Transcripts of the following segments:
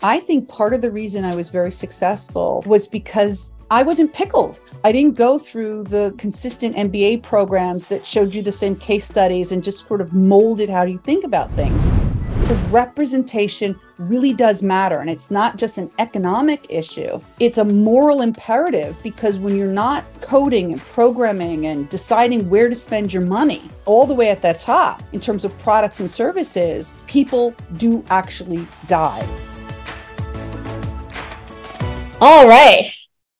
I think part of the reason I was very successful was because I wasn't pickled. I didn't go through the consistent MBA programs that showed you the same case studies and just sort of molded how you think about things. Because representation really does matter. And it's not just an economic issue. It's a moral imperative, because when you're not coding and programming and deciding where to spend your money, all the way at the top in terms of products and services, people do actually die. All right.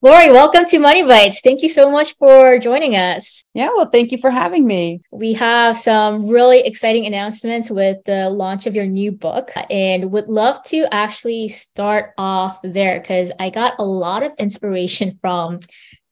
Lori, welcome to Money Bites. Thank you so much for joining us. Yeah, well, thank you for having me. We have some really exciting announcements with the launch of your new book, and would love to actually start off there because I got a lot of inspiration from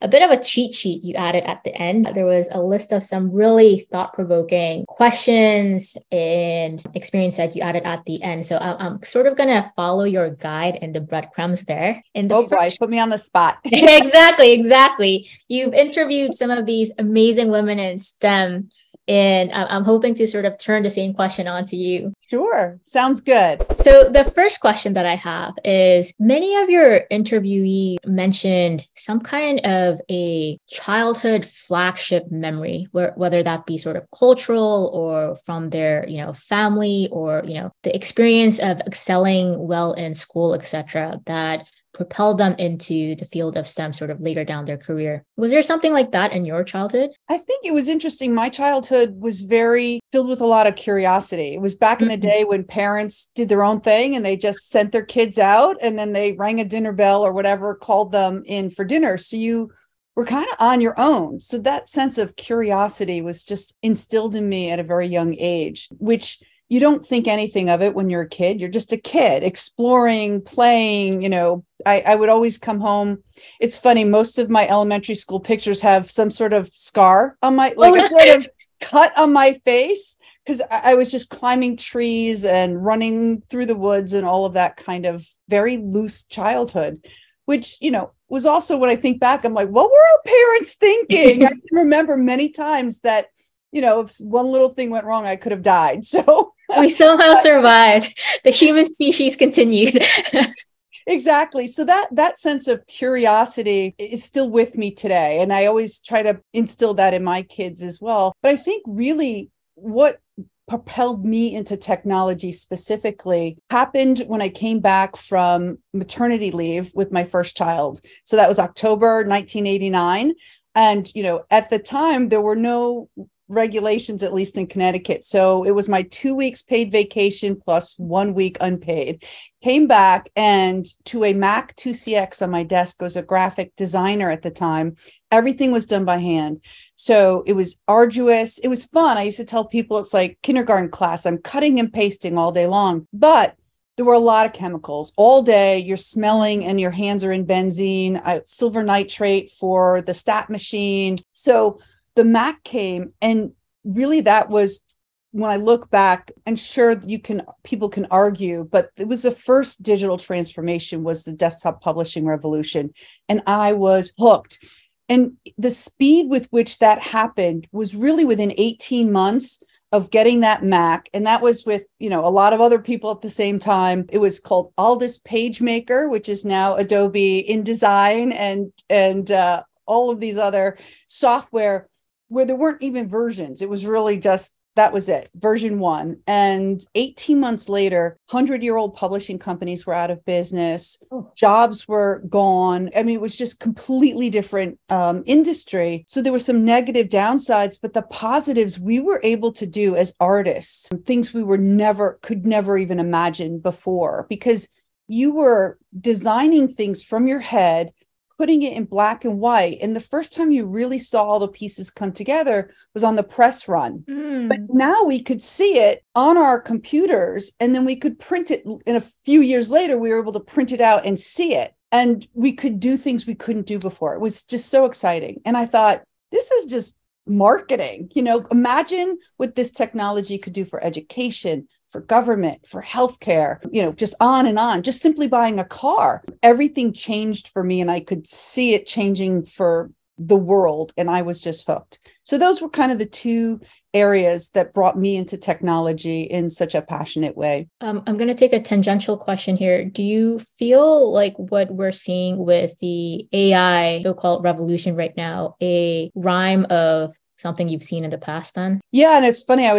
a bit of a cheat sheet you added at the end. There was a list of some really thought-provoking questions and experience that you added at the end. So I'm sort of going to follow your guide and the breadcrumbs there. Boy, put me on the spot. Exactly. You've interviewed some of these amazing women in STEM, and I'm hoping to sort of turn the same question on to you. Sure. Sounds good. So the first question that I have is, many of your interviewees mentioned some kind of a childhood flagship memory, whether that be sort of cultural or from their, family, or, the experience of excelling well in school, etc., that propelled them into the field of STEM sort of later down their career. Was there something like that in your childhood? I think it was interesting. My childhood was very filled with a lot of curiosity. It was back in the day when parents did their own thing and they just sent their kids out, and then they rang a dinner bell or whatever, called them in for dinner. So you were kind of on your own. So that sense of curiosity was just instilled in me at a very young age, which you don't think anything of it when you're a kid. You're just a kid exploring, playing. I would always come home. It's funny. Most of my elementary school pictures have some sort of scar on my, a sort of cut on my face, because I was just climbing trees and running through the woods and all of that kind of very loose childhood, which, was also, when I think back, I'm like, what were our parents thinking? I can remember many times that, if one little thing went wrong, I could have died. So we somehow survived. The human species continued. Exactly. So that sense of curiosity is still with me today. And I always try to instill that in my kids as well. But I think really what propelled me into technology specifically happened when I came back from maternity leave with my first child. So that was October 1989. And, at the time, there were no regulations, at least in Connecticut. So it was my 2 weeks paid vacation plus 1 week unpaid. Came back, and to a Mac 2CX on my desk was a graphic designer at the time. Everything was done by hand. So it was arduous. It was fun. I used to tell people it's like kindergarten class. I'm cutting and pasting all day long, but there were a lot of chemicals all day. You're smelling and your hands are in benzene, silver nitrate for the stat machine. So the Mac came, and really that was, when I look back, and sure, people can argue, but it was the first digital transformation, was the desktop publishing revolution. And I was hooked. And the speed with which that happened was really within 18 months of getting that Mac. And that was with, a lot of other people at the same time. It was called Aldus PageMaker, which is now Adobe InDesign, and all of these other software where there weren't even versions. It was really just, that was it, version 1. And 18 months later, 100-year-old publishing companies were out of business. Jobs were gone. I mean, it was just completely different industry. So there were some negative downsides, but the positives, we were able to do as artists, things we could never even imagine before, because you were designing things from your head, putting it in black and white. And the first time you really saw all the pieces come together was on the press run. But now we could see it on our computers, and then we could print it. And a few years later, we were able to print it out and see it. And we could do things we couldn't do before. It was just so exciting. And I thought, this is just marketing. Imagine what this technology could do for education, for government, for healthcare, just on and on. Just simply buying a car, everything changed for me, and I could see it changing for the world, and I was just hooked. So those were kind of the two areas that brought me into technology in such a passionate way. I'm going to take a tangential question here. Do you feel like what we're seeing with the AI so-called revolution right now, a rhyme of something you've seen in the past then? Yeah. And it's funny.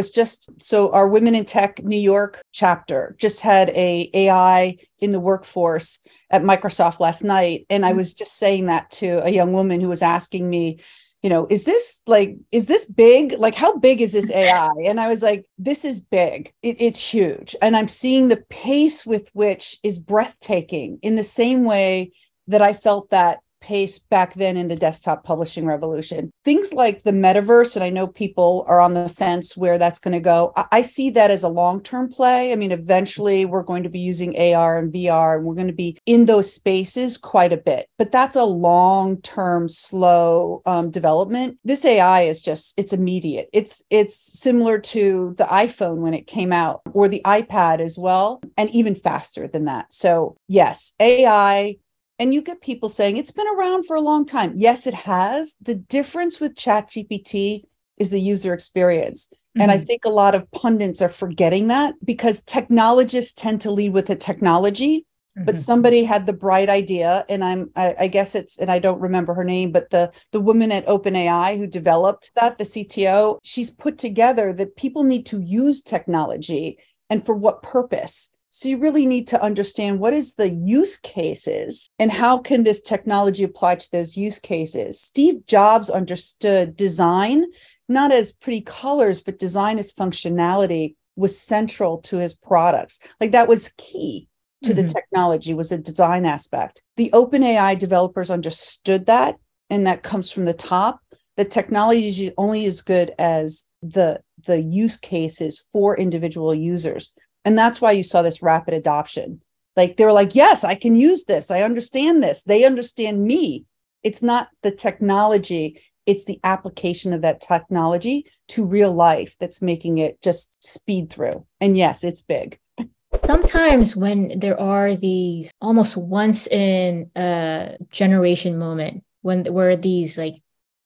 So our Women in Tech New York chapter just had a AI in the workforce at Microsoft last night. And I was just saying that to a young woman who was asking me, is this big? Like, how big is this AI? And I was like, this is big. It's huge. And I'm seeing the pace with which is breathtaking, in the same way that I felt that pace back then in the desktop publishing revolution. Things like the metaverse, and I know people are on the fence where that's going to go. I see that as a long-term play. I mean, eventually we're going to be using AR and VR, and we're going to be in those spaces quite a bit. But that's a long-term, slow development. This AI is it's immediate. It's similar to the iPhone when it came out, or the iPad as well, and even faster than that. So yes, AI. And you get people saying it's been around for a long time. Yes, it has. The difference with ChatGPT is the user experience. Mm-hmm. And I think a lot of pundits are forgetting that, because technologists tend to lead with the technology, but somebody had the bright idea. And I guess and I don't remember her name, but the woman at OpenAI who developed that, the CTO, she's put together that people need to use technology, and for what purpose. So you really need to understand what is the use cases and how can this technology apply to those use cases. Steve Jobs understood design, not as pretty colors, but design as functionality was central to his products. Like, that was key to the technology, was a design aspect. The OpenAI developers understood that, and that comes from the top. The technology is only as good as the use cases for individual users. And that's why you saw this rapid adoption. Like, they were like, yes, I can use this. I understand this. They understand me. It's not the technology. It's the application of that technology to real life that's making it just speed through. And yes, it's big. Sometimes when there are these almost once in a generation moment, where these like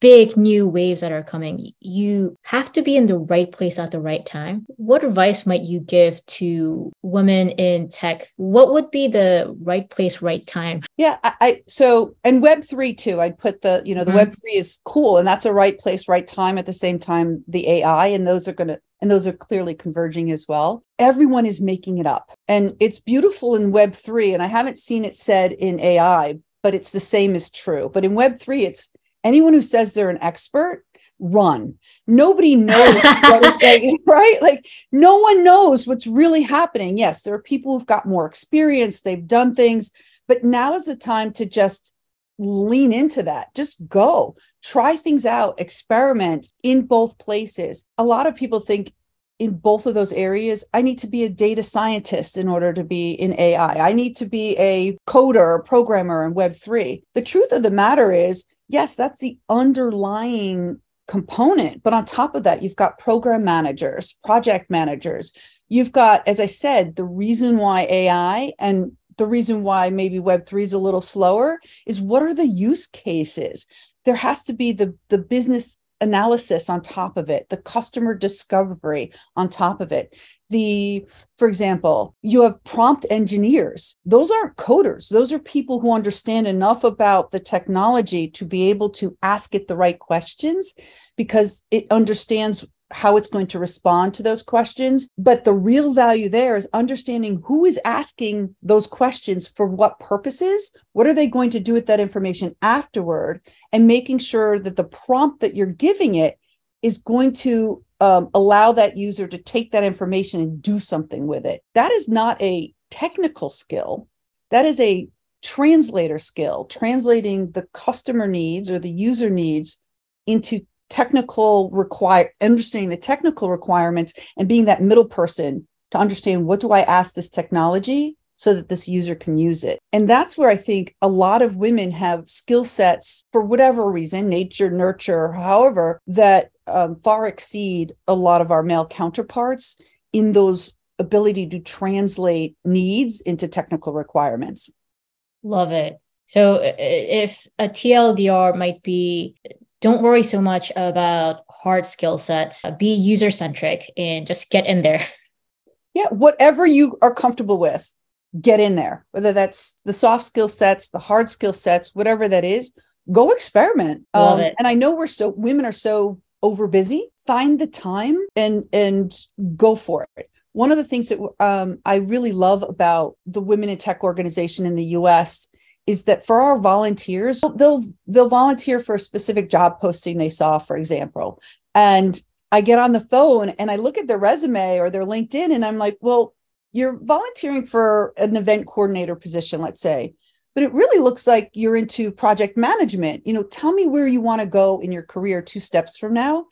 big new waves that are coming, you have to be in the right place at the right time. What advice might you give to women in tech? What would be the right place, right time? Yeah. And Web3 too, I'd put the Web3 is cool, and that's a right place, right time. At the same time, the AI, and those are clearly converging as well. Everyone is making it up, and it's beautiful in Web3. And I haven't seen it said in AI, but it's the same is true. But in Web3, it's anyone who says they're an expert, run. Nobody knows what it's like, right? Like, no one knows what's really happening. Yes, there are people who've got more experience, they've done things, but now is the time to just lean into that. Just go, try things out, experiment in both places. A lot of people think in both of those areas, I need to be a data scientist in order to be in AI. I need to be a coder or programmer in Web3. The truth of the matter is, yes, that's the underlying component. But on top of that, you've got program managers, project managers. You've got, as I said, the reason why AI and the reason why maybe Web3 is a little slower is, what are the use cases? There has to be the business analysis on top of it, the customer discovery on top of it. For example, you have prompt engineers. Those aren't coders. Those are people who understand enough about the technology to be able to ask it the right questions, because it understands how it's going to respond to those questions. But the real value there is understanding who is asking those questions, for what purposes, what are they going to do with that information afterward, and making sure that the prompt that you're giving it is going to allow that user to take that information and do something with it. That is not a technical skill. That is a translator skill, translating the customer needs or the user needs into understanding the technical requirements, and being that middle person to understand, what do I ask this technology so that this user can use it? And that's where I think a lot of women have skill sets, for whatever reason, nature, nurture, however, that far exceed a lot of our male counterparts in those ability to translate needs into technical requirements. Love it. So if a TLDR might be, don't worry so much about hard skill sets, be user-centric and just get in there. Yeah, whatever you are comfortable with, get in there, whether that's the soft skill sets, the hard skill sets, whatever that is, go experiment. Love it. And I know women are so over busy, find the time and go for it. One of the things that I really love about the Women in Tech organization in the US is that for our volunteers, they'll volunteer for a specific job posting they saw, for example. And I get on the phone and I look at their resume or their LinkedIn and I'm like, well, you're volunteering for an event coordinator position, let's say, but it really looks like you're into project management. Tell me where you want to go in your career 2 steps from now.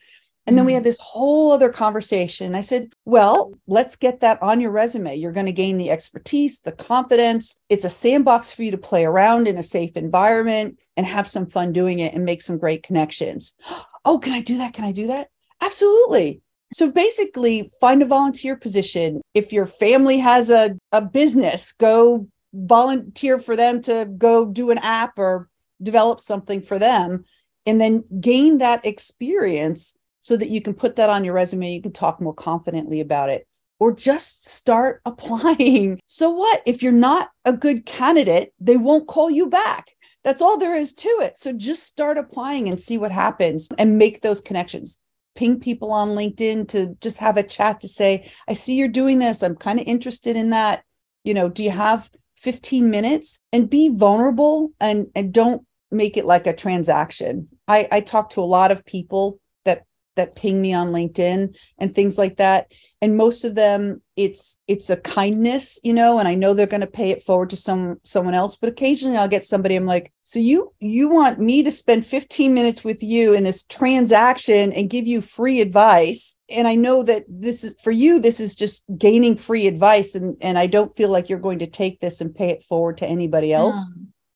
And then we had this whole other conversation. I said, well, let's get that on your resume. You're going to gain the expertise, the confidence. It's a sandbox for you to play around in a safe environment and have some fun doing it and make some great connections. Oh, can I do that? Can I do that? Absolutely. So basically, find a volunteer position. If your family has a business, go volunteer for them to go do an app or develop something for them, and then gain that experience so that you can put that on your resume. You can talk more confidently about it, or just start applying. So what? If you're not a good candidate, they won't call you back. That's all there is to it. So just start applying and see what happens and make those connections. Ping people on LinkedIn to just have a chat to say, I see you're doing this. I'm kind of interested in that. Do you have 15 minutes? And be vulnerable and don't make it like a transaction. I talk to a lot of people that ping me on LinkedIn and things like that. And most of them, it's a kindness, and I know they're going to pay it forward to someone else. But occasionally I'll get somebody, I'm like, so you want me to spend 15 minutes with you in this transaction and give you free advice. And I know that this is for you, this is just gaining free advice. And I don't feel like you're going to take this and pay it forward to anybody else.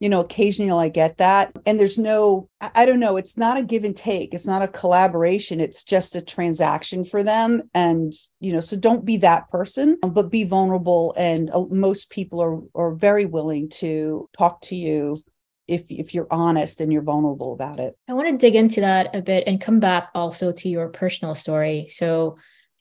Occasionally I get that. And there's I don't know, it's not a give and take. It's not a collaboration. It's just a transaction for them. And, so don't be that person, but be vulnerable. And most people are very willing to talk to you if you're honest and you're vulnerable about it. I want to dig into that a bit and come back also to your personal story. So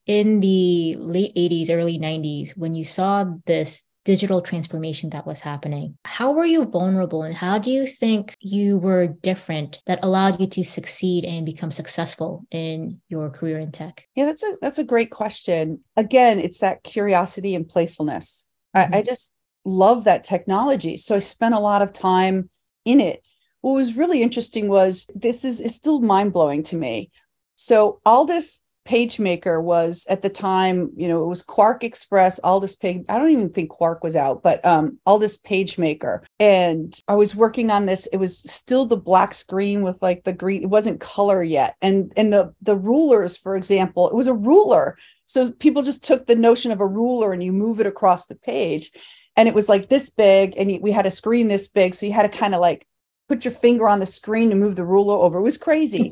in the late 80s, early 90s, when you saw this digital transformation that was happening, how were you vulnerable and how do you think you were different that allowed you to succeed and become successful in your career in tech? Yeah, that's a great question. Again, it's that curiosity and playfulness. I just love that technology. So I spent a lot of time in it. What was really interesting was it's still mind-blowing to me. So Aldous PageMaker was at the time, it was Quark Express, Aldous Page. I don't even think Quark was out, but Aldous PageMaker. And I was working on this. It was still the black screen with like the green. It wasn't color yet. And the rulers, for example, it was a ruler. So people just took the notion of a ruler and you move it across the page. And it was like this big, and we had a screen this big. So you had to kind of like put your finger on the screen to move the ruler over. It was crazy.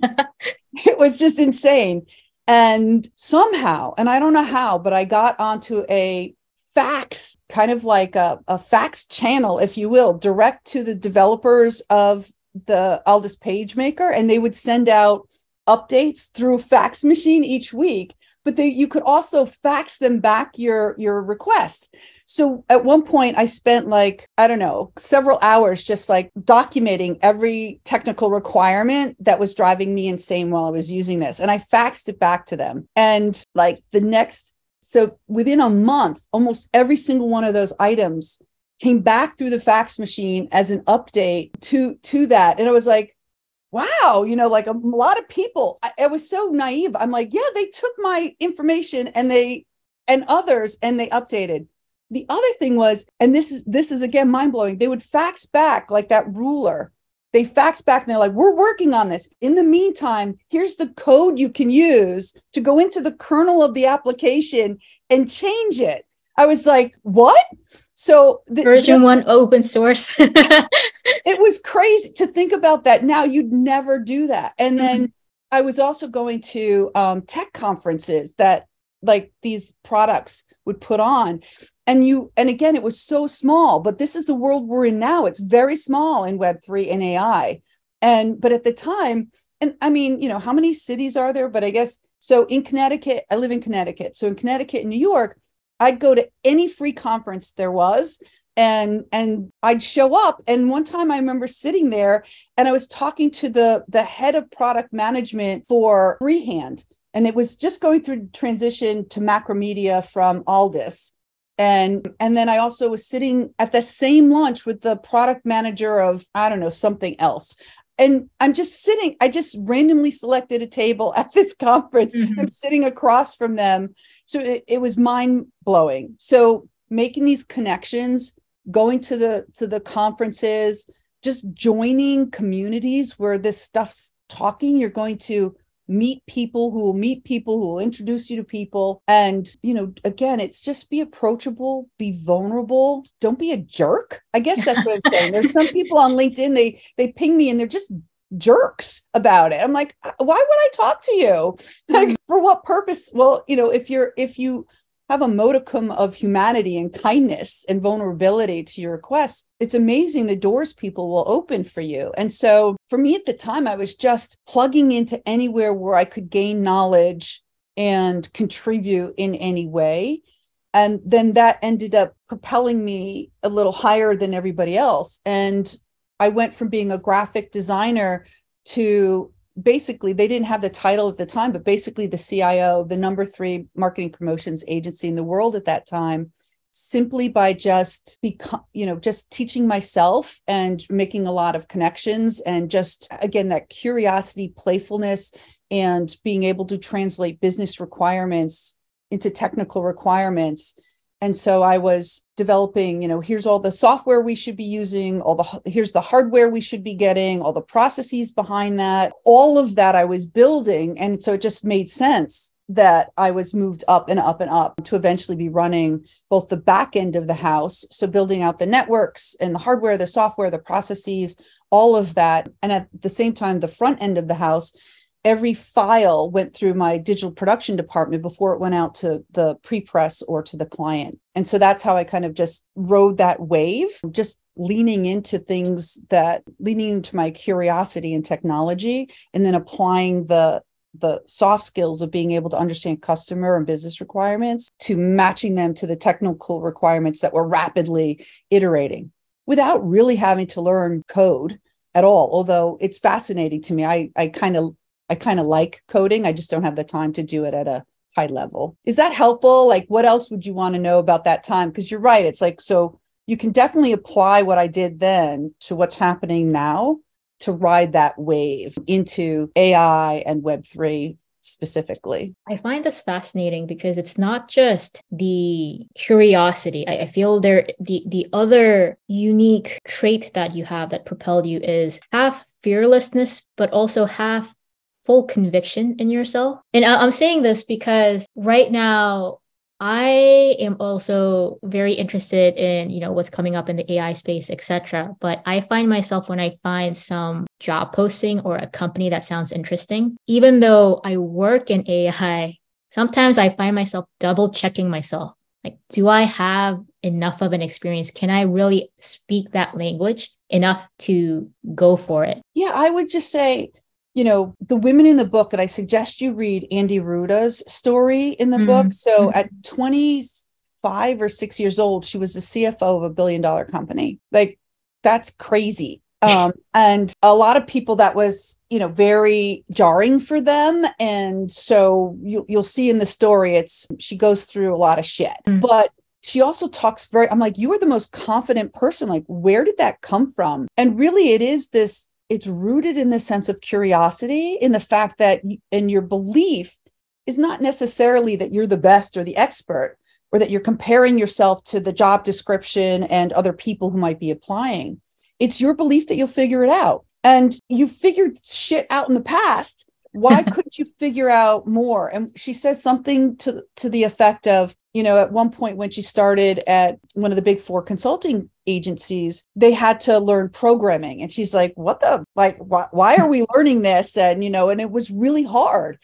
It was just insane. And somehow, and I don't know how, but I got onto a fax, kind of like a fax channel, if you will, direct to the developers of the Aldous PageMaker. And they would send out updates through a fax machine each week, but you could also fax them back your request. So at one point I spent several hours just like documenting every technical requirement that was driving me insane while I was using this. And I faxed it back to them. And so within a month, almost every single one of those items came back through the fax machine as an update to that. And I was like, wow, like a lot of people, I was so naive. I'm like, yeah, they took my information and they updated. The other thing was, and this is again, mind-blowing. They would fax back like that ruler. They fax back and they're like, we're working on this. In the meantime, here's the code you can use to go into the kernel of the application and change it. I was like, what? So version 1 open source. It was crazy to think about that. Now you'd never do that. And then I was also going to tech conferences that like these products would put on. And again, it was so small, but this is the world we're in now. It's very small in Web3 and AI. But at the time, and I mean, how many cities are there? But I guess, so in Connecticut, I live in Connecticut. So in Connecticut and New York, I'd go to any free conference there was, and I'd show up. And one time I remember sitting there and I was talking to the head of product management for Freehand. And it was just going through transition to Macromedia from Aldis. And then I also was sitting at the same lunch with the product manager of, I don't know, something else. And I'm just sitting, I just randomly selected a table at this conference. I'm sitting across from them. So it was mind blowing. So making these connections, going to the conferences, just joining communities where this stuff's talking, you're going to meet people who will introduce you to people. And, again, it's just be approachable, be vulnerable. Don't be a jerk. I guess that's what I'm saying. There's some people on LinkedIn, they ping me and they're just jerks about it. I'm like, why would I talk to you? Like, for what purpose? Well, if you have a modicum of humanity and kindness and vulnerability to your requests, it's amazing the doors people will open for you. And so for me at the time, I was just plugging into anywhere where I could gain knowledge and contribute in any way. And then that ended up propelling me a little higher than everybody else. And I went from being a graphic designer to basically, they didn't have the title at the time, but basically the CIO, the number 3 marketing promotions agency in the world at that time, simply by just teaching myself and making a lot of connections, and just, again, that curiosity, playfulness, and being able to translate business requirements into technical requirements. And so I was developing, here's all the software we should be using, here's the hardware we should be getting, all the processes behind that, all of that I was building. And so it just made sense that I was moved up and up and up to eventually be running both the back end of the house. So building out the networks and the hardware, the software, the processes, all of that. And at the same time, the front end of the house, every file went through my digital production department before it went out to the pre-press or to the client. And so that's how I kind of just rode that wave, just leaning into my curiosity and technology, and then applying the soft skills of being able to understand customer and business requirements to matching them to the technical requirements that were rapidly iterating without really having to learn code at all. Although it's fascinating to me. I kind of like coding. I just don't have the time to do it at a high level. Is that helpful? Like, what else would you want to know about that time? Because you're right. It's like, so you can definitely apply what I did then to what's happening now to ride that wave into AI and Web3 specifically. I find this fascinating because it's not just the curiosity. I feel the other unique trait that you have that propelled you is half fearlessness, but also half full conviction in yourself. And I'm saying this because right now, I am also very interested in, what's coming up in the AI space, etc. But I find myself, when I find some job posting or a company that sounds interesting, even though I work in AI, sometimes I find myself double checking myself. Like, do I have enough of an experience? Can I really speak that language enough to go for it? Yeah, I would just say, the women in the book, and I suggest you read Andy Ruda's story in the book. So at 25 or 6 years old, she was the CFO of a $1 billion company. Like, that's crazy. And a lot of people, that was, very jarring for them. And so you'll see in the story, she goes through a lot of shit, but she also talks I'm like, you are the most confident person. Like, where did that come from? And really it's rooted in the sense of curiosity, in the fact that, and your belief is not necessarily that you're the best or the expert, or that you're comparing yourself to the job description and other people who might be applying. It's your belief that you'll figure it out. And you figured shit out in the past. Why couldn't you figure out more? And she says something to the effect of, at one point when she started at one of the big 4 consulting agencies, they had to learn programming. And she's like, why are we learning this? And, and it was really hard.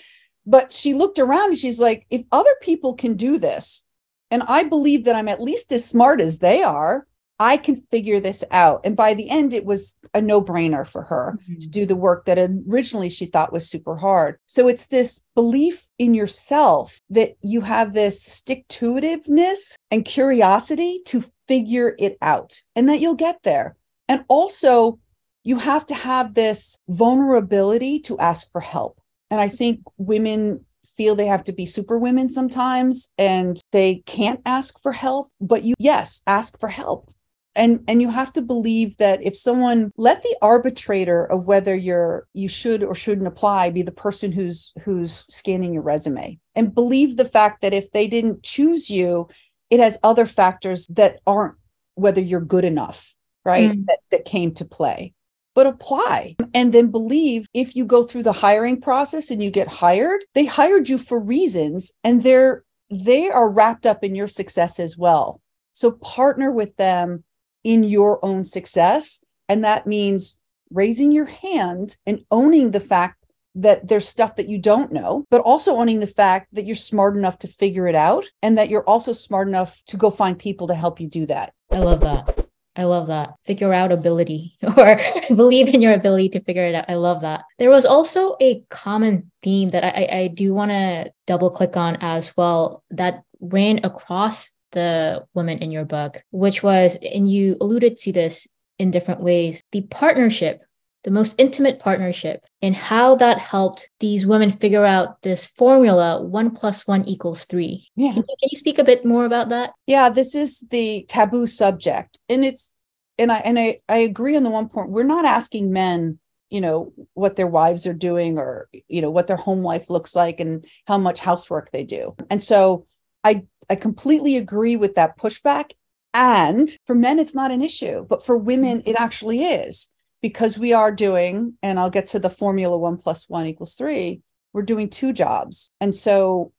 But she looked around and she's like, if other people can do this, and I believe that I'm at least as smart as they are. I can figure this out. And by the end, it was a no-brainer for her to do the work that originally she thought was super hard. So it's this belief in yourself that you have this stick-to-itiveness and curiosity to figure it out and that you'll get there. And also, you have to have this vulnerability to ask for help. And I think women feel they have to be super women sometimes and they can't ask for help, but yes, ask for help. And you have to believe that if someone, let the arbitrator of whether you should or shouldn't apply be the person who's scanning your resume, and believe the fact that if they didn't choose you, it has other factors that aren't whether you're good enough, right? That came to play. But apply, and then believe if you go through the hiring process and you get hired, they hired you for reasons, and they are wrapped up in your success as well. So partner with them in your own success. And that means raising your hand and owning the fact that there's stuff that you don't know, but also owning the fact that you're smart enough to figure it out and that you're also smart enough to go find people to help you do that. I love that. I love that. Figure out ability or believe in your ability to figure it out. I love that. There was also a common theme that I do want to double click on as well that ran across the women in your book, which was, and you alluded to this in different ways, the partnership, the most intimate partnership, and how that helped these women figure out this formula 1 + 1 = 3. Yeah. Can you speak a bit more about that? Yeah, this is the taboo subject. And I agree on the one point. We're not asking men, what their wives are doing or, what their home life looks like and how much housework they do. And so I completely agree with that pushback. And for men, it's not an issue, but for women, it actually is, because we are doing, and I'll get to the formula 1 + 1 = 3, we're doing 2 jobs. And so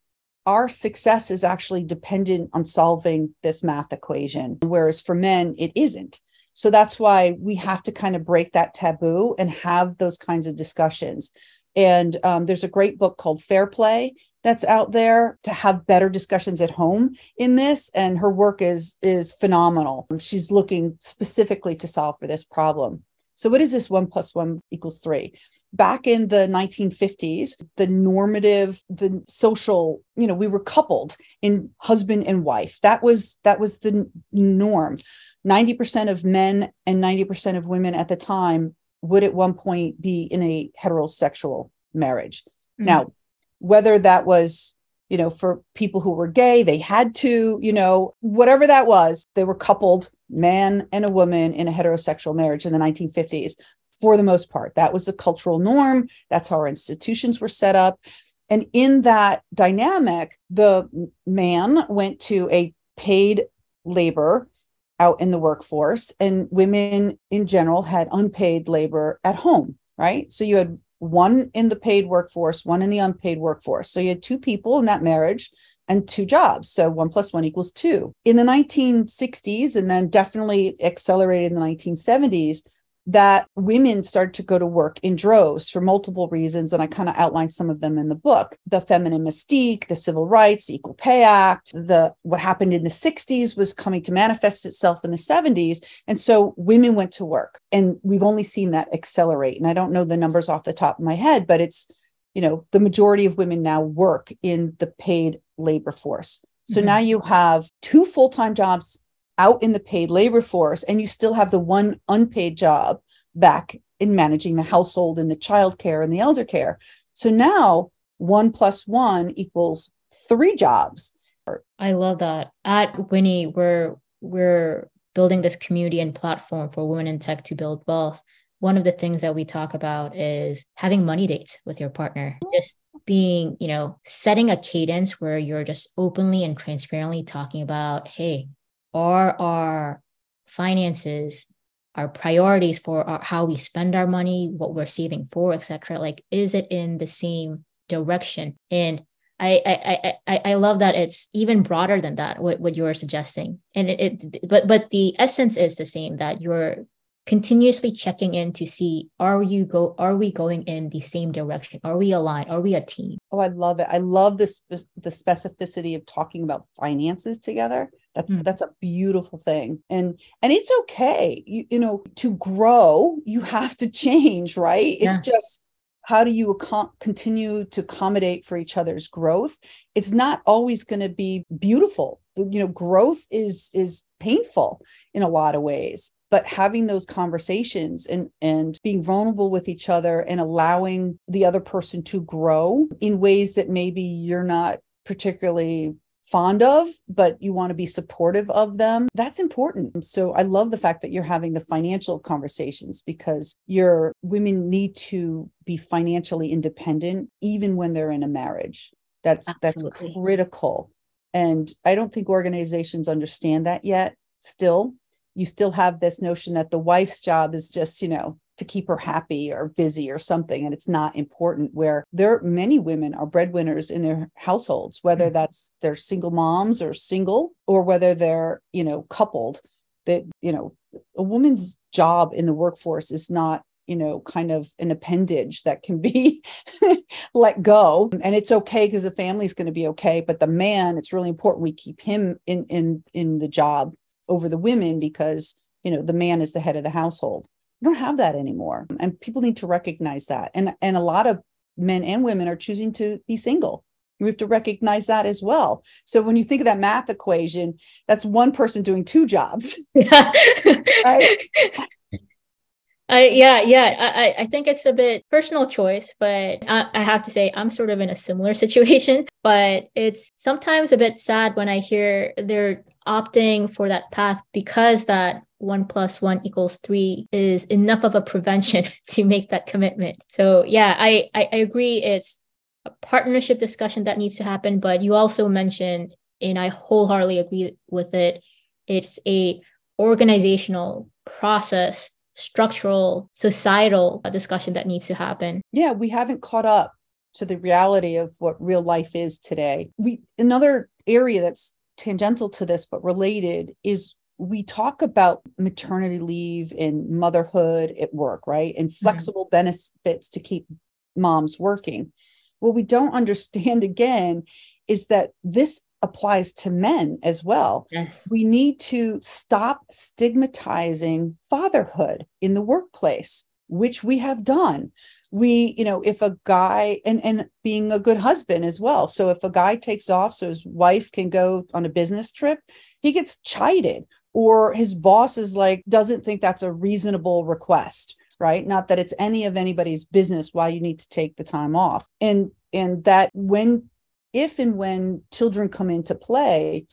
our success is actually dependent on solving this math equation, whereas for men, it isn't. So that's why we have to kind of break that taboo and have those kinds of discussions. And there's a great book called Fair Play that's out there to have better discussions at home in this. And her work is phenomenal. She's looking specifically to solve for this problem. So what is this 1 + 1 = 3? Back in the 1950s, the normative, the social, we were coupled in husband and wife. That was the norm. 90% of men and 90% of women at the time would at one point be in a heterosexual marriage. Now, whether that was, for people who were gay, they had to, whatever that was, they were coupled, man and a woman in a heterosexual marriage in the 1950s. For the most part, that was the cultural norm. That's how our institutions were set up. And in that dynamic, the man went to a paid labor out in the workforce, and women in general had unpaid labor at home, right? So you had one in the paid workforce, one in the unpaid workforce. So you had 2 people in that marriage and 2 jobs. So 1 + 1 = 2. In the 1960s, and then definitely accelerated in the 1970s, that women started to go to work in droves for multiple reasons. And I kind of outlined some of them in the book. The feminine mystique, the civil rights, the Equal Pay Act, what happened in the 60s was coming to manifest itself in the 70s. And so women went to work, and we've only seen that accelerate. And I don't know the numbers off the top of my head, but it's, the majority of women now work in the paid labor force. So now you have 2 full-time jobs out in the paid labor force, and you still have the one unpaid job back in managing the household and the childcare and the elder care. So now 1 + 1 = 3 jobs. I love that. At Winnie, we're building this community and platform for women in tech to build wealth. One of the things that we talk about is having money dates with your partner. Just being, setting a cadence where you're just openly and transparently talking about, hey, are our finances, our priorities for how we spend our money, what we're saving for, etc. Like, is it in the same direction? And I love that it's even broader than that, what you're suggesting. And but the essence is the same, that you're continuously checking in to see, are we going in the same direction? Are we aligned? Are we a team? Oh, I love it. I love this, the specificity of talking about finances together. That's a beautiful thing. And it's okay. You know, to grow, you have to change, right? It's just, how do you continue to accommodate for each other's growth? It's not always going to be beautiful. You know, growth is painful in a lot of ways, but having those conversations and being vulnerable with each other and allowing the other person to grow in ways that maybe you're not particularly fond of, but you want to be supportive of them. That's important. So I love the fact that you're having the financial conversations, because your women need to be financially independent, even when they're in a marriage. That's critical. And I don't think organizations understand that yet. Still, you still have this notion that the wife's job is just, you know, to keep her happy or busy or something. And it's not important, where many women are breadwinners in their households, whether that's they're single moms or single, or whether they're, you know, coupled. That, you know, a woman's job in the workforce is not, you know, kind of an appendage that can be let go. And it's okay because the family's going to be okay. But the man, it's really important we keep him in the job over the women, because, you know, the man is the head of the household. We don't have that anymore. And people need to recognize that. And a lot of men and women are choosing to be single. We have to recognize that as well. So when you think of that math equation, that's one person doing two jobs. Yeah. Right? I think it's a bit personal choice, but I have to say I'm sort of in a similar situation. But it's sometimes a bit sad when I hear they're opting for that path because that 1 + 1 = 3 is enough of a prevention to make that commitment. So yeah, I agree. It's a partnership discussion that needs to happen. But you also mentioned, and I wholeheartedly agree with it, it's a organizational process, structural, societal discussion that needs to happen. Yeah, we haven't caught up to the reality of what real life is today. Another area that's tangential to this but related is we talk about maternity leave and motherhood at work, right? And flexible benefits to keep moms working. What we don't understand, again, is that this applies to men as well. Yes. We need to stop stigmatizing fatherhood in the workplace, which we have done. If a guy, and being a good husband as well. So if a guy takes off so his wife can go on a business trip, he gets chided, or his boss is like, doesn't think that's a reasonable request, right? Not that it's any of anybody's business why you need to take the time off. And that if and when children come into play,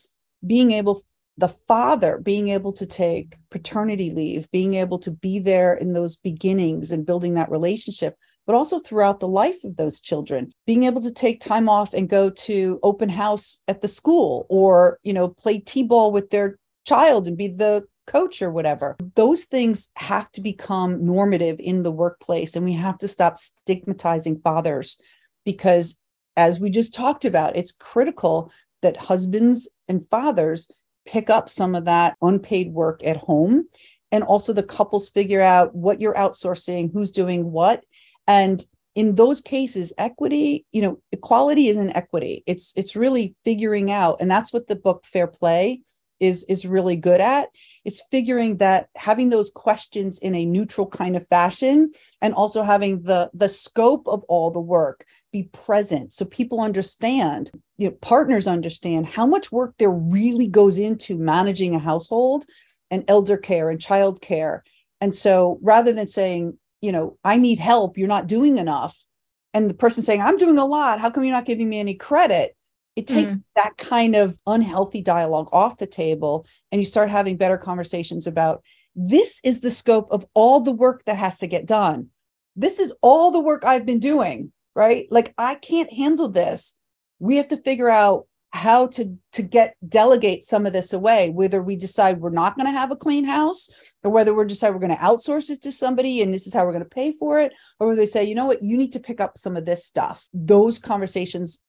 the father being able to take paternity leave, being able to be there in those beginnings and building that relationship, but also throughout the life of those children, being able to take time off and go to open house at the school, or, you know, play t-ball with their child and be the coach or whatever. Those things have to become normative in the workplace. And we have to stop stigmatizing fathers, because as we just talked about, it's critical that husbands and fathers pick up some of that unpaid work at home. And also the couples figure out what you're outsourcing, who's doing what. And in those cases, equity, you know, equality isn't equity. It's really figuring out, and that's what the book Fair Play is really good at, is figuring that, having those questions in a neutral kind of fashion, and also having the scope of all the work be present, so people understand, you know, partners understand how much work there really goes into managing a household and elder care and child care. And so rather than saying, you know, I need help, you're not doing enough, and the person saying, I'm doing a lot, how come you're not giving me any credit? It takes that kind of unhealthy dialogue off the table, and you start having better conversations about, this is the scope of all the work that has to get done. This is all the work I've been doing, right? Like, I can't handle this. We have to figure out how to delegate some of this away, whether we decide we're not going to have a clean house, or whether we're going to outsource it to somebody and this is how we're going to pay for it, or whether they say, you know what, you need to pick up some of this stuff. Those conversations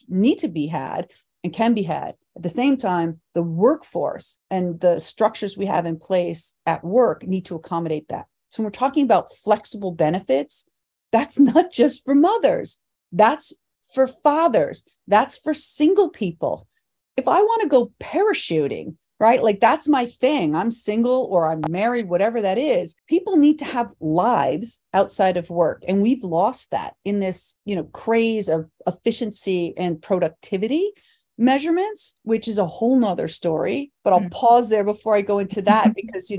need to be had. and can be had. At the same time, the workforce and the structures we have in place at work need to accommodate that. So when we're talking about flexible benefits, that's not just for mothers. That's for fathers. That's for single people. If I want to go parachuting, right? Like that's my thing. I'm single or I'm married, whatever that is. People need to have lives outside of work. And we've lost that in this, craze of efficiency and productivity measurements, which is a whole nother story. But I'll pause there before I go into that because,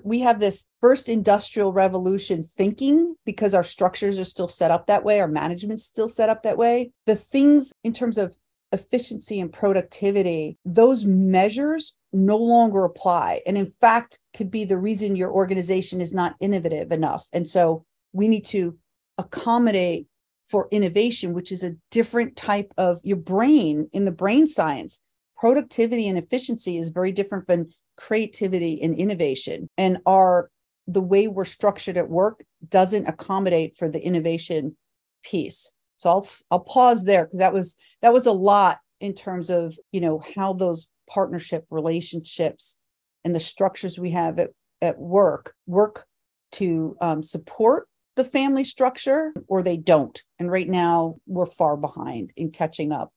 we have this first industrial revolution thinking because our structures are still set up that way. Our management's still set up that way. The things in terms of efficiency and productivity, those measures no longer apply. And in fact, could be the reason your organization is not innovative enough. And so we need to accommodate for innovation, which is a different type of your brain in the brain science. Productivity and efficiency is very different than creativity and innovation. And the way we're structured at work doesn't accommodate for the innovation piece. So I'll pause there because that was a lot in terms of, how those partnership relationships and the structures we have at work to support the family structure or they don't. And right now we're far behind in catching up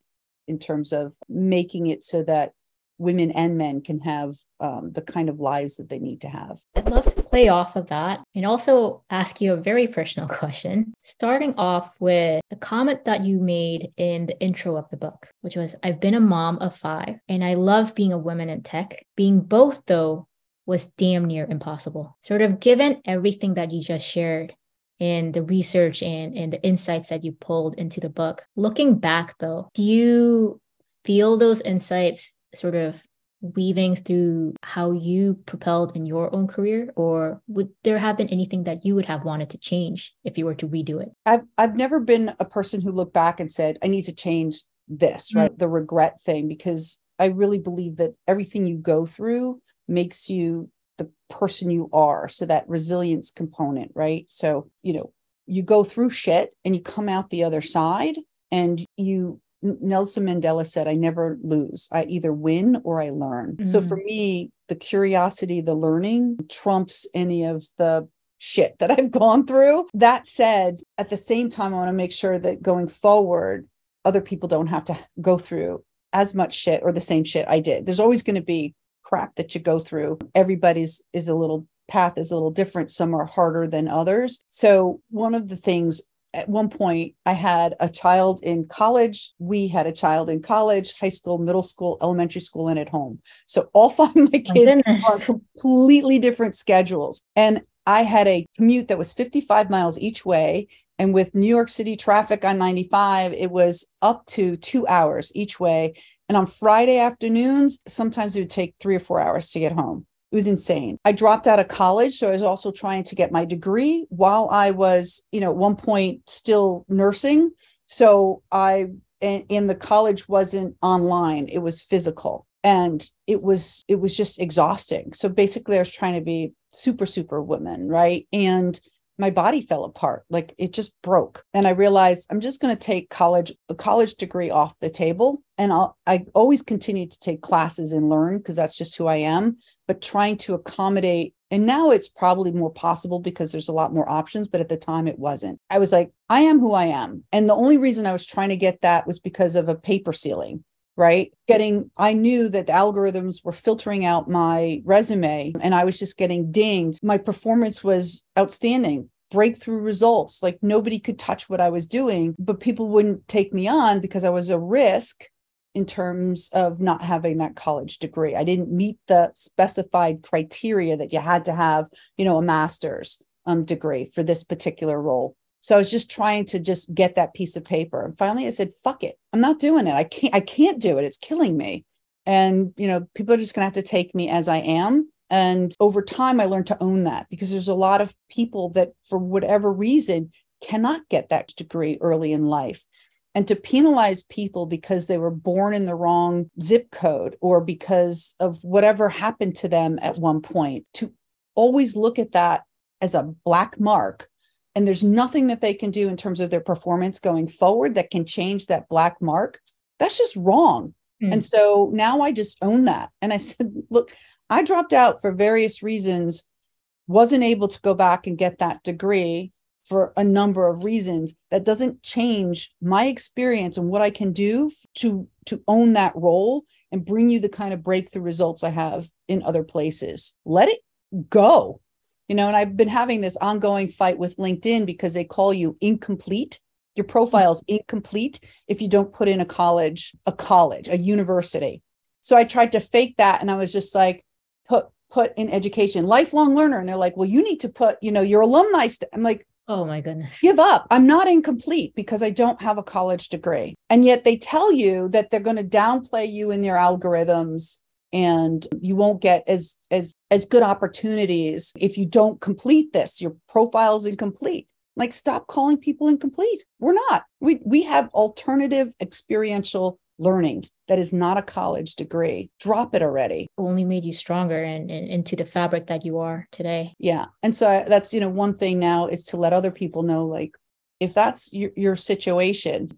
in terms of making it so that women and men can have the kind of lives that they need to have. I'd love to play off of that and also ask you a very personal question, starting off with a comment that you made in the intro of the book, which was, I've been a mom of 5 and I love being a woman in tech. Being both, though, was damn near impossible. Sort of given everything that you just shared and the research and the insights that you pulled into the book. Looking back, though, do you feel those insights sort of weaving through how you propelled in your own career, or would there have been anything that you would have wanted to change if you were to redo it? I've never been a person who looked back and said, I need to change this, right? The regret thing, because I really believe that everything you go through makes you the person you are. So that resilience component, right? So, you go through shit and you come out the other side and Nelson Mandela said, I never lose. I either win or I learn. So for me, the curiosity, the learning trumps any of the shit that I've gone through. That said, at the same time, I want to make sure that going forward, other people don't have to go through as much shit or the same shit I did. There's always going to be crap that you go through. Everybody's path is a little different. Some are harder than others. So one of the things, at one point, I had a child in college. We had a child in college, high school, middle school, elementary school, and at home. So all 5 of my kids are completely different schedules. And I had a commute that was 55 miles each way. And with New York City traffic on 95, it was up to 2 hours each way. And on Friday afternoons, sometimes it would take 3 or 4 hours to get home. It was insane. I dropped out of college. So I was also trying to get my degree while I was, at one point still nursing. So the college wasn't online. It was physical. And it was just exhausting. So basically I was trying to be super, super woman, right? And my body fell apart. Like it just broke. And I realized I'm just going to take the college degree off the table. And I always continued to take classes and learn because that's just who I am, but trying to accommodate. And now it's probably more possible because there's a lot more options. But at the time it wasn't. I was like, I am who I am. And the only reason I was trying to get that was because of a paper ceiling. Right? I knew that the algorithms were filtering out my resume and I was just getting dinged. My performance was outstanding, breakthrough results. Like nobody could touch what I was doing, but people wouldn't take me on because I was a risk in terms of not having that college degree. I didn't meet the specified criteria that you had to have, a master's degree for this particular role. So I was just trying to just get that piece of paper. And finally I said, fuck it. I'm not doing it. I can't do it. It's killing me. And, people are just going to have to take me as I am. And over time, I learned to own that because there's a lot of people that for whatever reason cannot get that degree early in life. And to penalize people because they were born in the wrong zip code or because of whatever happened to them at one point, to always look at that as a black mark. And there's nothing that they can do in terms of their performance going forward that can change that black mark. That's just wrong. And so now I just own that. And I said, look, I dropped out for various reasons, wasn't able to go back and get that degree for a number of reasons. That doesn't change my experience and what I can do to own that role and bring you the kind of breakthrough results I have in other places. Let it go. And I've been having this ongoing fight with LinkedIn because they call you incomplete. Your profile's incomplete if you don't put in a university. So I tried to fake that. And I was just like, put in education, lifelong learner. And they're like, well, you need to put, your alumni. I'm like, oh my goodness. Give up. I'm not incomplete because I don't have a college degree. And yet they tell you that they're going to downplay you in their algorithms and you won't get as good opportunities if you don't complete this. Your profile's incomplete. Like, stop calling people incomplete. We're not. We have alternative experiential learning that is not a college degree. Drop it already. Only made you stronger and into the fabric that you are today. Yeah. And so that's, one thing now is to let other people know, like, if that's your situation,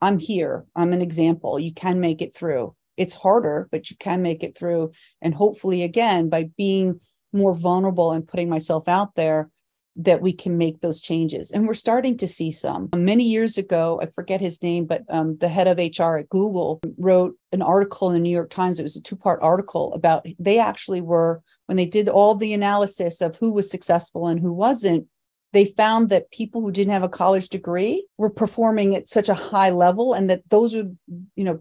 I'm here. I'm an example. You can make it through. It's harder, but you can make it through. And hopefully, again, by being more vulnerable and putting myself out there, that we can make those changes. And we're starting to see some. Many years ago, I forget his name, but the head of HR at Google wrote an article in the New York Times. It was a 2-part article about, they actually were, when they did all the analysis of who was successful and who wasn't, they found that people who didn't have a college degree were performing at such a high level, and that those are,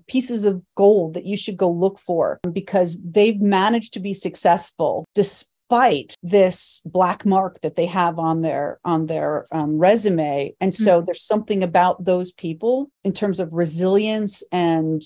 pieces of gold that you should go look for, because they've managed to be successful despite this black mark that they have on their resume. And so there's something about those people in terms of resilience and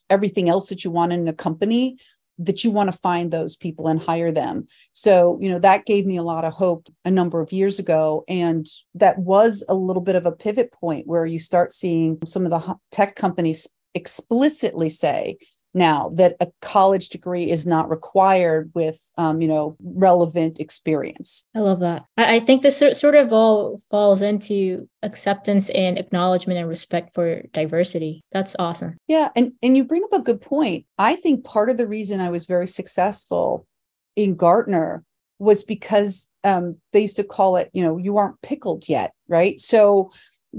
everything else that you want in a company, that you want to find those people and hire them. So, that gave me a lot of hope a number of years ago. And that was a little bit of a pivot point where you start seeing some of the tech companies explicitly say now that a college degree is not required with, relevant experience. I love that. I think this sort of all falls into acceptance and acknowledgement and respect for diversity. That's awesome. Yeah. And you bring up a good point. I think part of the reason I was very successful in Gartner was because they used to call it, you aren't pickled yet, right? So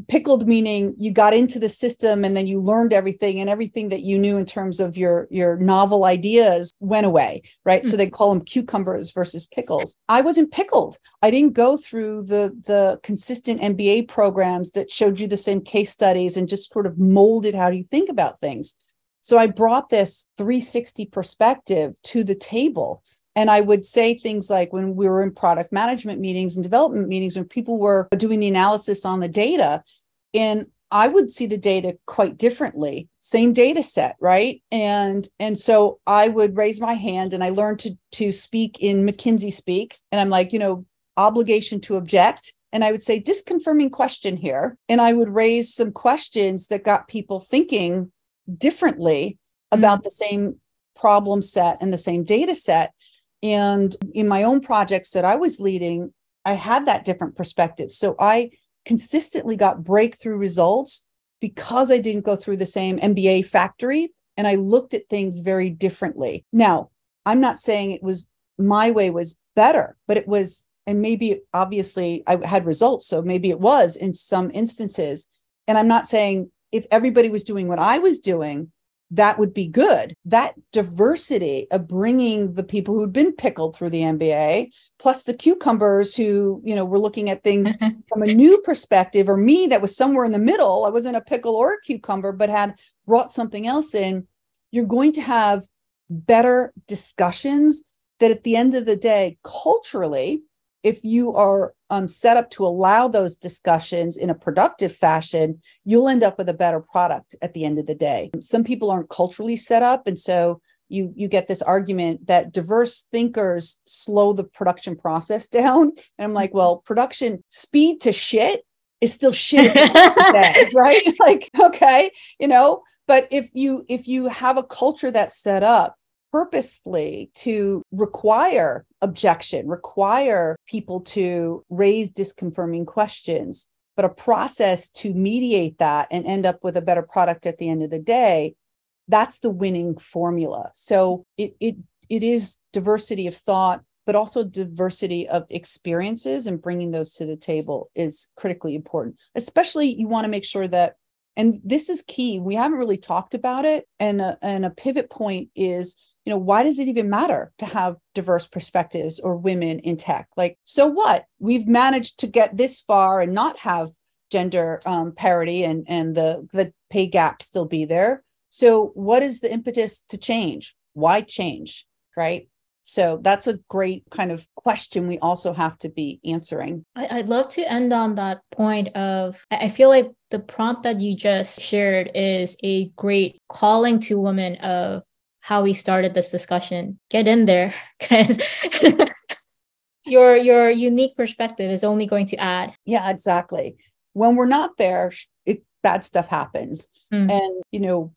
pickled meaning you got into the system and then you learned everything, and everything that you knew in terms of your novel ideas went away, right? So they call them cucumbers versus pickles. I wasn't pickled. I didn't go through the consistent MBA programs that showed you the same case studies and just sort of molded how you think about things. So I brought this 360 perspective to the table. And I would say things like, when we were in product management meetings and development meetings, when people were doing the analysis on the data, and I would see the data quite differently, same data set, right? And so I would raise my hand, and I learned to speak in McKinsey speak. And I'm like, obligation to object. And I would say, disconfirming question here. And I would raise some questions that got people thinking differently about the same problem set and the same data set. And in my own projects that I was leading, I had that different perspective. So I consistently got breakthrough results because I didn't go through the same MBA factory, and I looked at things very differently. Now, I'm not saying it was my way was better, but it was, and maybe obviously I had results, so maybe it was in some instances. And I'm not saying if everybody was doing what I was doing, that would be good. That diversity of bringing the people who'd been pickled through the MBA, plus the cucumbers who, were looking at things from a new perspective, or me that was somewhere in the middle. I wasn't a pickle or a cucumber, but had brought something else in. You're going to have better discussions that at the end of the day, culturally, if you are set up to allow those discussions in a productive fashion, you'll end up with a better product at the end of the day. Some people aren't culturally set up. And so you get this argument that diverse thinkers slow the production process down. And I'm like, well, production speed to shit is still shit at the end of the day, right? Like, okay, but if you have a culture that's set up purposefully to require objection, require people to raise disconfirming questions, but a process to mediate that and end up with a better product at the end of the day, that's the winning formula. So it is diversity of thought, but also diversity of experiences, and bringing those to the table is critically important. Especially, you want to make sure that, and this is key, we haven't really talked about it, and a pivot point is, why does it even matter to have diverse perspectives or women in tech? Like, so what? We've managed to get this far and not have gender parity, and the pay gap still be there. So what is the impetus to change? Why change, right? So that's a great kind of question we also have to be answering. I'd love to end on that point of, I feel like the prompt that you just shared is a great calling to women of how we started this discussion. Get in there, because your unique perspective is only going to add. Yeah, exactly. When we're not there, bad stuff happens. And,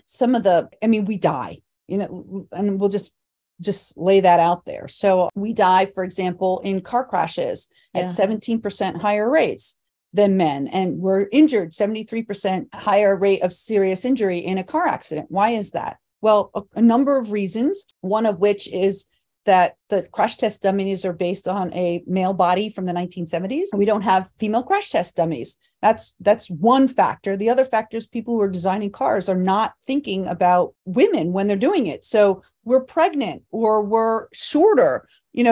some of we die, and we'll just lay that out there. So we die, for example, in car crashes at 17% higher rates than men. And we're injured 73% higher rate of serious injury in a car accident. Why is that? Well, a number of reasons, one of which is that the crash test dummies are based on a male body from the 1970s. We don't have female crash test dummies. That's one factor. The other factor is people who are designing cars are not thinking about women when they're doing it. So we're pregnant or we're shorter,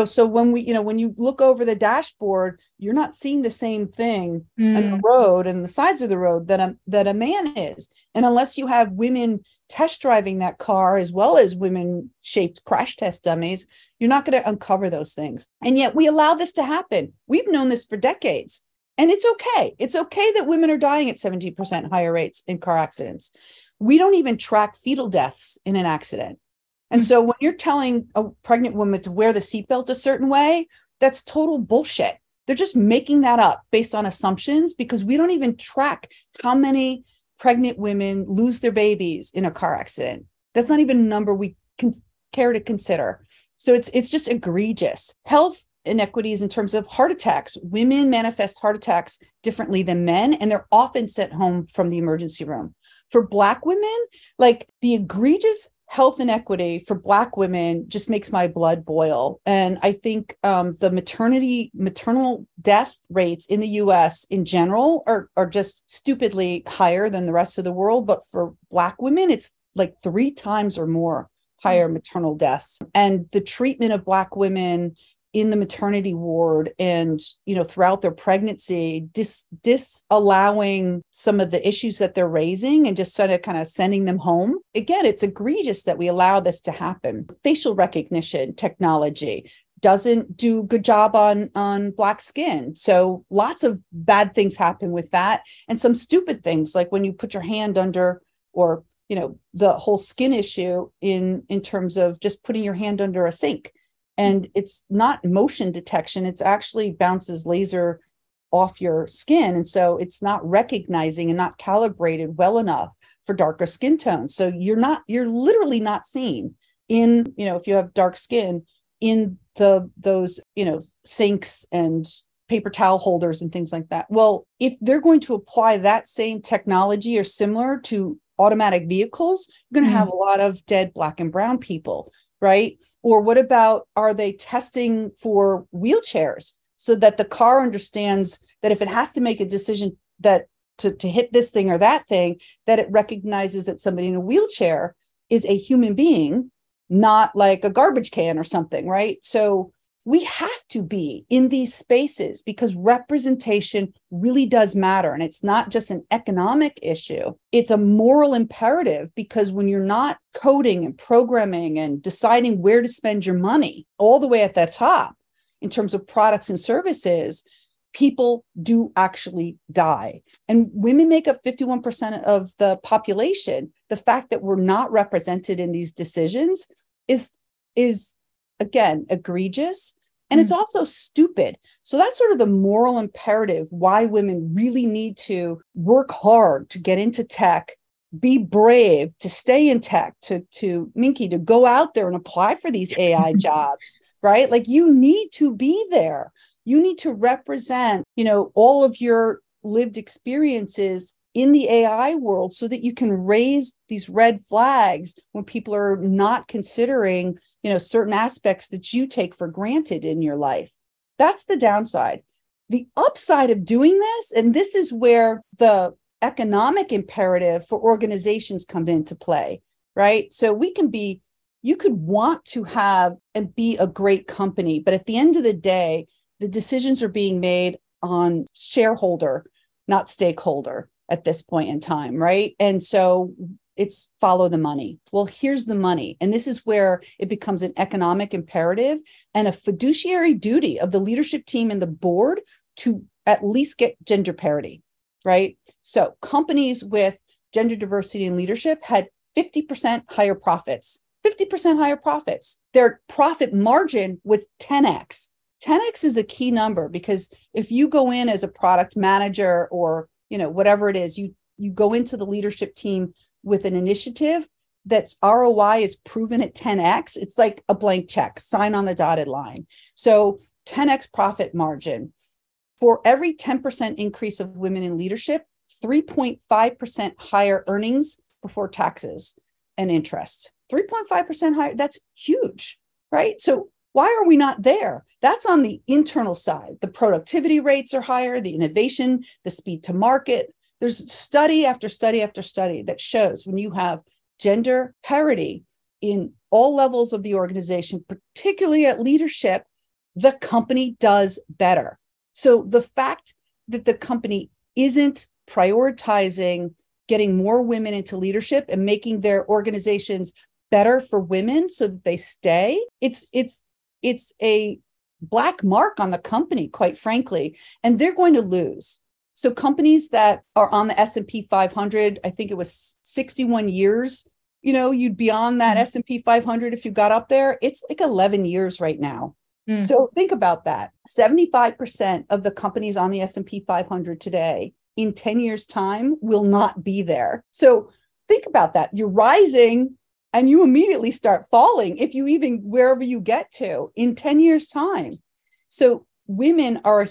so when when you look over the dashboard, you're not seeing the same thing on the road and the sides of the road that a man is. And unless you have women test driving that car as well as women shaped crash test dummies, you're not going to uncover those things. And yet we allow this to happen. We've known this for decades. And it's okay. It's okay that women are dying at 17% higher rates in car accidents. We don't even track fetal deaths in an accident. And so when you're telling a pregnant woman to wear the seatbelt a certain way, that's total bullshit. They're just making that up based on assumptions, because we don't even track how many pregnant women lose their babies in a car accident. That's not even a number we can care to consider. So it's just egregious. Health inequities in terms of heart attacks. Women manifest heart attacks differently than men, and they're often sent home from the emergency room. For Black women, like the egregious health inequity for Black women just makes my blood boil. And I think the maternal death rates in the US in general are just stupidly higher than the rest of the world. But for Black women, it's like 3 times or more higher maternal deaths. And the treatment of Black women in the maternity ward and, throughout their pregnancy, disallowing some of the issues that they're raising and just sort of kind of sending them home. Again, it's egregious that we allow this to happen. Facial recognition technology doesn't do a good job on Black skin. So lots of bad things happen with that. And some stupid things, like when you put your hand under, or, the whole skin issue in terms of just putting your hand under a sink. And it's not motion detection. It's actually bounces laser off your skin. And so it's not recognizing and not calibrated well enough for darker skin tones. So you're literally not seen in, if you have dark skin, in those sinks and paper towel holders and things like that. Well, if they're going to apply that same technology or similar to automatic vehicles, you're going to have a lot of dead Black and brown people. Right? Or what about, are they testing for wheelchairs so that the car understands that if it has to make a decision that to hit this thing or that thing, that it recognizes that somebody in a wheelchair is a human being, not like a garbage can or something, right? So we have to be in these spaces because representation really does matter. And it's not just an economic issue. It's a moral imperative, because when you're not coding and programming and deciding where to spend your money all the way at the top in terms of products and services, people do actually die. And women make up 51% of the population. The fact that we're not represented in these decisions is again, egregious. And it's also stupid. So that's sort of the moral imperative why women really need to work hard to get into tech, be brave to stay in tech, to Minky, to go out there and apply for these AI jobs, right? Like, you need to be there. You need to represent, all of your lived experiences in the AI world so that you can raise these red flags when people are not considering, certain aspects that you take for granted in your life. That's the downside. The upside of doing this, and this is where the economic imperative for organizations come into play, right? So you could want to have and be a great company, but at the end of the day, the decisions are being made on shareholder, not stakeholder at this point in time, right? And so it's follow the money. Well, here's the money. And this is where it becomes an economic imperative and a fiduciary duty of the leadership team and the board to at least get gender parity, right? So companies with gender diversity in leadership had 50% higher profits, 50% higher profits. Their profit margin was 10x. 10x is a key number because if you go in as a product manager or, whatever it is, you go into the leadership team with an initiative that's ROI is proven at 10x, it's like a blank check, sign on the dotted line. So 10x profit margin. For every 10% increase of women in leadership, 3.5% higher earnings before taxes and interest. 3.5% higher, that's huge, right? So why are we not there? That's on the internal side. The productivity rates are higher, the innovation, the speed to market. There's study after study after study that shows when you have gender parity in all levels of the organization, particularly at leadership, the company does better. So the fact that the company isn't prioritizing getting more women into leadership and making their organizations better for women so that they stay, it's a black mark on the company, quite frankly, and they're going to lose. So companies that are on the S&P 500, I think it was 61 years, you'd be on that S&P 500 if you got up there. It's like 11 years right now. So think about that. 75% of the companies on the S&P 500 today in 10 years' time will not be there. So think about that. You're rising and you immediately start falling if you even wherever you get to in 10 years' time. So women are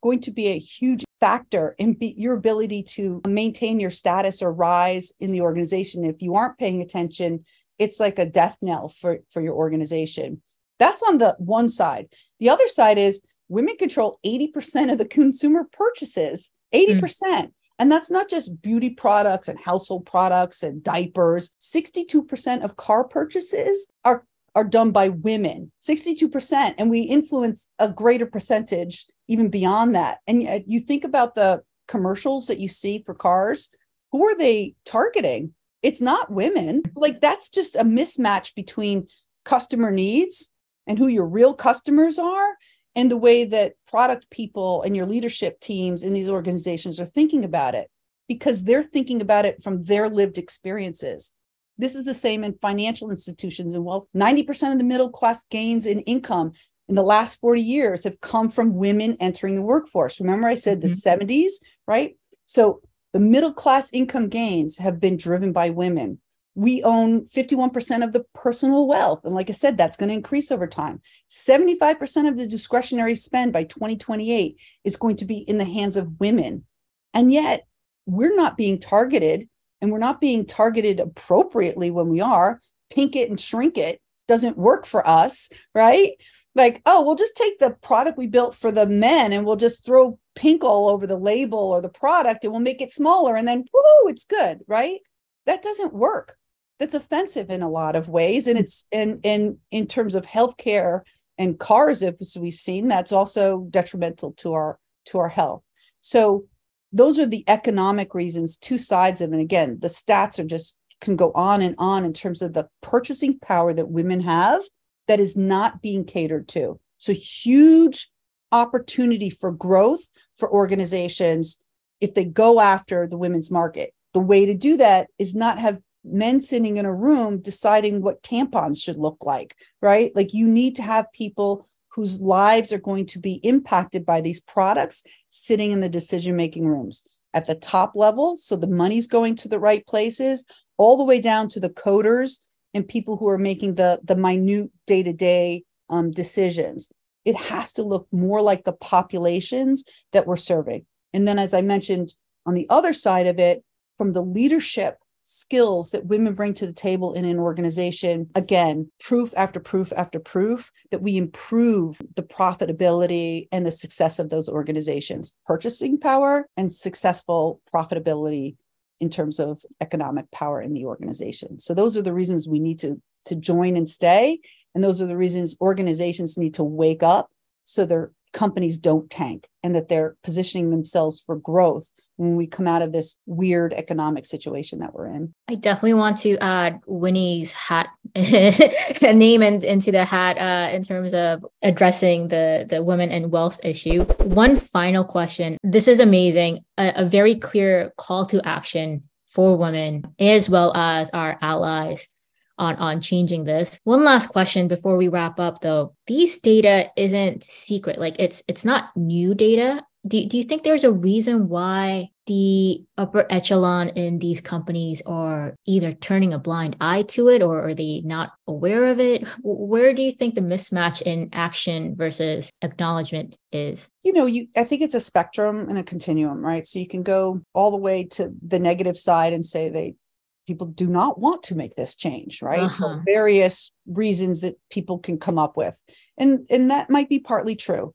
going to be a huge factor in your ability to maintain your status or rise in the organization. If you aren't paying attention, it's like a death knell for your organization. That's on the one side. The other side is women control 80% of the consumer purchases, 80%. And that's not just beauty products and household products and diapers. 62% of car purchases are done by women, 62%. And we influence a greater percentage even beyond that. And you think about the commercials that you see for cars, who are they targeting? It's not women. Like that's just a mismatch between customer needs and who your real customers are and the way that product people and your leadership teams in these organizations are thinking about it, because they're thinking about it from their lived experiences. This is the same in financial institutions and wealth. 90% of the middle class gains in income in the last 40 years have come from women entering the workforce. Remember I said the 70s, right? So the middle class income gains have been driven by women. We own 51% of the personal wealth. And like I said, that's going to increase over time. 75% of the discretionary spend by 2028 is going to be in the hands of women. And yet we're not being targeted, and we're not being targeted appropriately when we are. Pink it and shrink it doesn't work for us, right? Like, oh, we'll just take the product we built for the men and we'll just throw pink all over the label or the product and we'll make it smaller and then, woo, it's good, right? That doesn't work. That's offensive in a lot of ways. And it's in terms of healthcare and cars, as we've seen, that's also detrimental to our health. So those are the economic reasons, two sides of it. And again, the stats can go on in terms of the purchasing power that women have that is not being catered to. So huge opportunity for growth for organizations if they go after the women's market. The way to do that is not have men sitting in a room deciding what tampons should look like, right? Like you need to have people whose lives are going to be impacted by these products sitting in the decision-making rooms at the top level. So the money's going to the right places, all the way down to the coders and people who are making the minute day-to-day decisions. It has to look more like the populations that we're serving. And then, as I mentioned On the other side of it, from the leadership skills that women bring to the table in an organization, again, proof after proof after proof that we improve the profitability and the success of those organizations, purchasing power and successful profitability in terms of economic power in the organization. So those are the reasons we need to join and stay. And those are the reasons organizations need to wake up so their companies don't tank and that they're positioning themselves for growth when we come out of this weird economic situation that we're in. I definitely want to add Winnie's hat name into the hat in terms of addressing the women and wealth issue. One final question. This is amazing. A very clear call to action for women as well as our allies on changing this. One last question before we wrap up, though. These data isn't secret. Like it's not new data. Do you think there's a reason why the upper echelon in these companies are either turning a blind eye to it or are they not aware of it? Where do you think the mismatch in action versus acknowledgement is? I think it's a spectrum and a continuum, right? So you can go all the way to the negative side and say people do not want to make this change, right? For various reasons that people can come up with. And that might be partly true.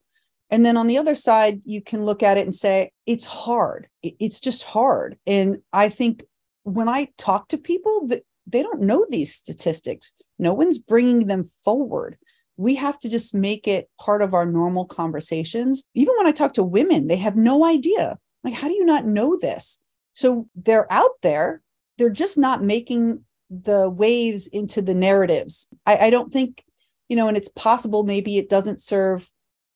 And then on the other side, you can look at it and say, it's hard. It's just hard. And I think when I talk to people, that they don't know these statistics. No one's bringing them forward. We have to just make it part of our normal conversations. Even when I talk to women, they have no idea. Like, how do you not know this? So they're out there. They're just not making the waves into the narratives. I don't think, and it's possible maybe it doesn't serve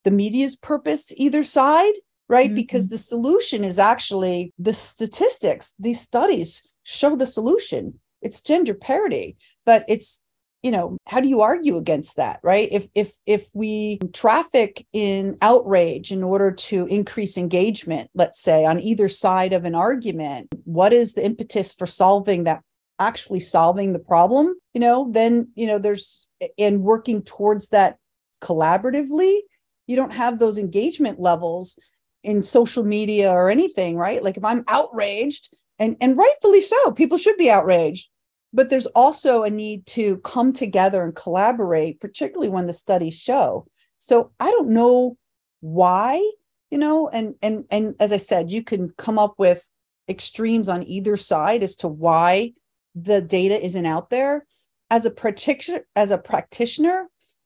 the media's purpose either side, right? Mm-hmm. Because the solution is actually the statistics. These studies show the solution. It's gender parity, but it's, how do you argue against that, right? If we traffic in outrage in order to increase engagement, let's say on either side of an argument, what is the impetus for actually solving the problem? Then, there's, and working towards that collaboratively, you don't have those engagement levels in social media or anything, right? Like if I'm outraged, and rightfully so, people should be outraged, but there's also a need to come together and collaborate, particularly when the studies show. So I don't know why, and as I said, you can come up with extremes on either side as to why the data isn't out there. As a practitioner,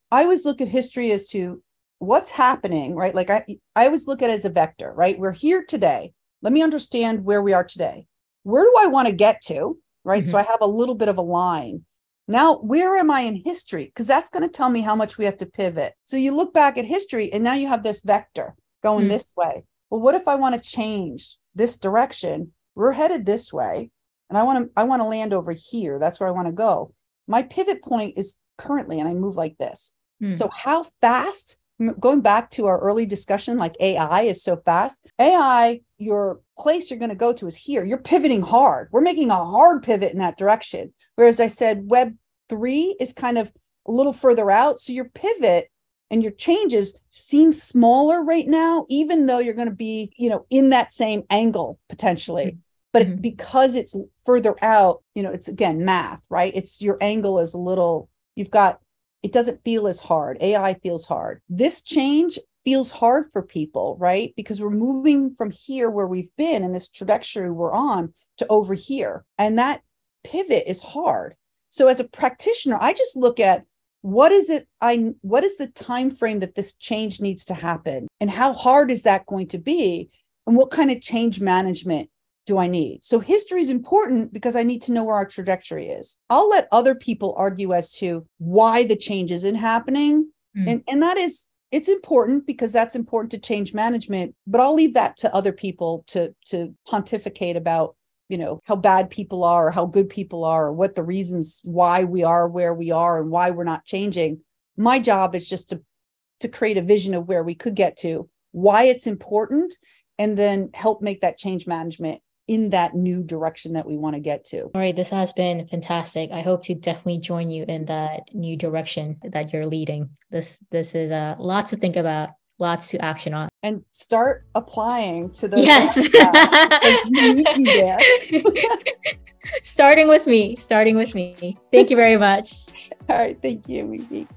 I always look at history as to what's happening, right? Like I always look at it as a vector, right? We're here today. Let me understand where we are today. Where do I want to get to, right? Mm-hmm. So I have a little bit of a line. Now, where am I in history? Because that's going to tell me how much we have to pivot. So you look back at history and now you have this vector going this way. Well, what if I want to change this direction? We're headed this way. And I want to land over here. That's where I want to go. My pivot point is currently, and I move like this. So how fast? Going back to our early discussion, like AI is so fast. AI, your place you're going to go to is here. You're pivoting hard. We're making a hard pivot in that direction. Whereas I said Web3 is kind of a little further out. So your pivot and your changes seem smaller right now, even though you're going to be, in that same angle potentially. But because it's further out, it's again, math, right? It's your angle is a little, it doesn't feel as hard. AI feels hard. This change feels hard for people, right? Because we're moving from here where we've been in this trajectory we're on to over here. And that pivot is hard. So as a practitioner, I just look at what is the time frame that this change needs to happen? And how hard is that going to be? And what kind of change management do I need? So history is important because I need to know where our trajectory is. I'll let other people argue as to why the change isn't happening. And it's important because that's important to change management, but I'll leave that to other people to pontificate about, how bad people are or how good people are or what the reasons why we are where we are and why we're not changing. My job is just to create a vision of where we could get to, why it's important, and then help make that change management in that new direction that we want to get to. All right, this has been fantastic. I hope to definitely join you in that new direction that you're leading. This is lots to think about Lots to action on. And start applying to those. Yes. You need you there. Starting with me. Thank you very much. All right. Thank you, Mimi.